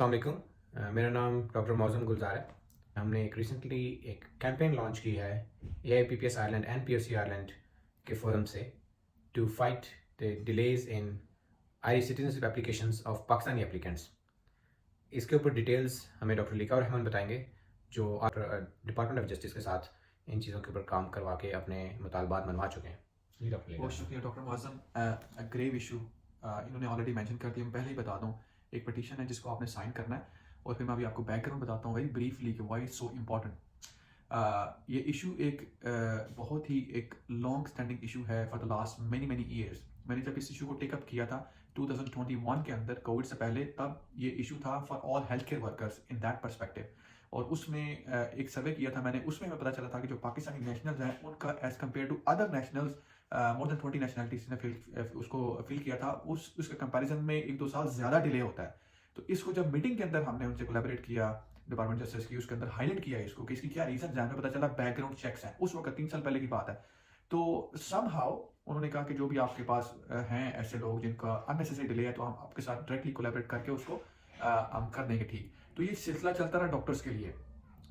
अस्सलामुअलैकुम। मेरा नाम डॉक्टर मौज़म गुलज़ार है। हमने रिसेंटली एक कैंपेन लॉन्च की है AIPPS Ireland and POC Ireland के फोरम से to fight the delays in Irish citizenship applications of Pakistani applicants. इसके ऊपर डिटेल्स हमें डॉक्टर लिका रहमान बताएंगे, जो डिपार्टमेंट ऑफ जस्टिस के साथ इन चीज़ों के ऊपर काम करवा के अपने मुतालबात मनवा चुके हैं। जी डॉक्टर लिका। बहुत शुक्रिया डॉक्टर मुअज़्ज़म। ग्रेव इशू इन्होंने ऑलरेडी मेंशन कर दिया। मैं पहले ही बता दूं, एक पटिशन है जिसको आपने साइन करना है, और फिर मैं अभी आपको बैकग्राउंड बताता हूँ वेरी ब्रीफली कि व्हाई सो इम्पॉर्टेंट। ये इशू एक बहुत ही एक लॉन्ग स्टैंडिंग इशू है for the last many many years. मैंने जब इस इशू को टेकअप किया था 2021 के अंदर, कोविड से पहले, तब ये इशू था for all health care workers in that perspective. और उसमें एक सर्वे किया था मैंने, उसमें हमें पता चला था कि जो पाकिस्तानी नेशनल्स हैं उनका as compared to other nationals, more than 40 nationalities ने उसको फील किया था, उसके कंपैरिजन में 1-2 साल ज़्यादा डिले होता है। तो इसको जब मीटिंग के अंदर हमने उनसे कोलैबोरेट किया, डिपार्टमेंट जस्टिस की, उसके अंदर हाईलाइट किया इसको कि इसकी क्या रीजन है, हमें पता चला बैकग्राउंड चेक्स हैं। उस वक्त 3 साल पहले की बात है। तो समहाउ उन्होंने कहा कि जो भी आपके पास हैं ऐसे लोग जिनका अननेसेसरी डिले है, तो हम आपके साथ डायरेक्टली कोलैबोरेट करके उसको हम कर देंगे ठीक। तो ये सिलसिला चलता रहा डॉक्टर्स के लिए।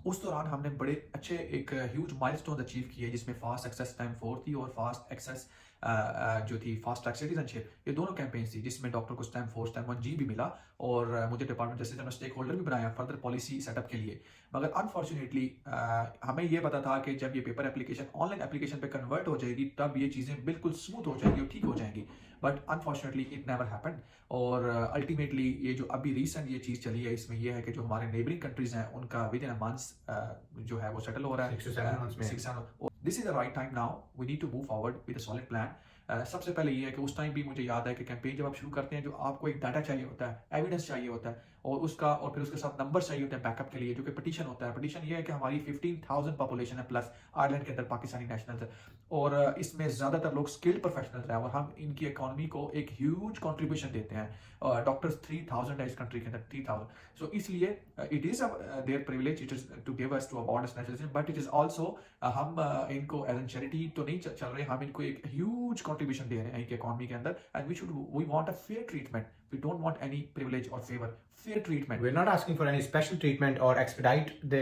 उस दौरान हमने बड़े अच्छे एक ह्यूज माइलस्टोन अचीव किए, जिसमें फास्ट एक्सेस टाइम 4 थी और फास्ट एक्सेस जो थी फास्ट ट्रैक सिटीजनशिप, ये दोनों कैंपेन्स थी, जिसमें डॉक्टर को स्टैम्प 4 स्टैम्प 1G भी मिला। और मुझे डिपार्टमेंट जस्टिस ने स्टेक होल्डर भी बनाया फर्दर पॉलिसी सेटअप के लिए। मगर अनफॉर्चुनेटली हमें ये पता था कि जब ये पेपर एप्लीकेशन ऑनलाइन एप्लीकेशन पे कन्वर्ट हो जाएगी, तब ये चीज़ें बिल्कुल स्मूथ हो जाएंगी और ठीक हो जाएंगी। But unfortunately it never happened. और अल्टीमेटली ये जो अभी रिसेंट ये चीज़ चली है, इसमें ये है कि जो हमारे नेबरिंग कंट्रीज हैं उनका विद इन अ मंथ्स जो है वो सेटल हो रहा है 6 to 7 months में। 6 this is the right time now, we need to move forward with a solid plan. सबसे पहले ये है कि उस टाइम भी मुझे याद है कि कैंपेन जब आप शुरू करते हैं, जो आपको एक डाटा चाहिए होता है, एविडेंस चाहिए होता है, और फिर उसके साथ नंबर चाहिए होते हैं बैकअप के लिए, जो कि पटिशन होता है। पटिशन ये है कि हमारी 15,000 पॉपुलेशन है प्लस आयरलैंड के अंदर पाकिस्तानी नेशनल्स है, और इसमें ज़्यादातर लोग स्किल्ड प्रोफेशनल्स हैं, और हम इनकी इकोनॉमी को एक ह्यूज कॉन्ट्रीब्यूशन देते हैं। डॉक्टर्स 3,000 है इस कंट्री के अंदर, 3,000। सो इसलिए it is their privilege, it is to give us to award us nationalism, but it is also हम इनको एज एन चैरिटी तो नहीं चल रहे, हम इनको एक ह्यूज कॉन्ट्रीब्यूशन दे रहे हैं इनकी इकोनॉमी के अंदर। And we want a fair treatment, we don't want any privilege और favour, fair treatment. We're not asking for any special treatment or expedite the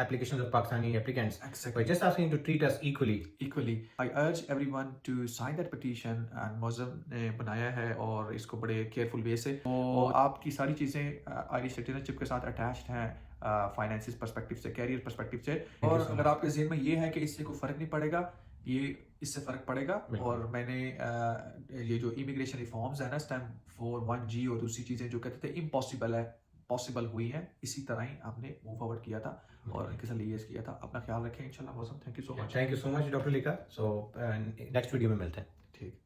applications of Pakistani applicants. Exactly. We're just asking to treat us equally. Equally, I urge everyone to sign that petition, and Mauzam ने बनाया है और इसको बड़े careful वे से, और आपकी सारी चीज़ें आयरिश सिटीजनशिप के साथ अटैच्ड हैं, फाइनेंसिस पर्सपेक्टिव से, कैरियर पर्सपेक्टिव से। और अगर आपके ज़हन में ये है कि इससे कोई फ़र्क नहीं पड़ेगा, ये इससे फ़र्क पड़ेगा। और मैंने ये जो इमिग्रेशन रिफॉर्म्स है ना, स्टैम्प 4 1G और दूसरी चीज़ें जो कहते थे इम्पॉसिबल है, पॉसिबल हुई हैं, इसी तरह ही हमने मूव फॉरवर्ड किया था और इनके साथ लिएज किया था। अपना ख्याल रखें इंशाल्लाह। मौसम, thank you so much. Thank you so much doctor लिका। सो नेक्स्ट वीडियो में मिलते हैं। ठीक।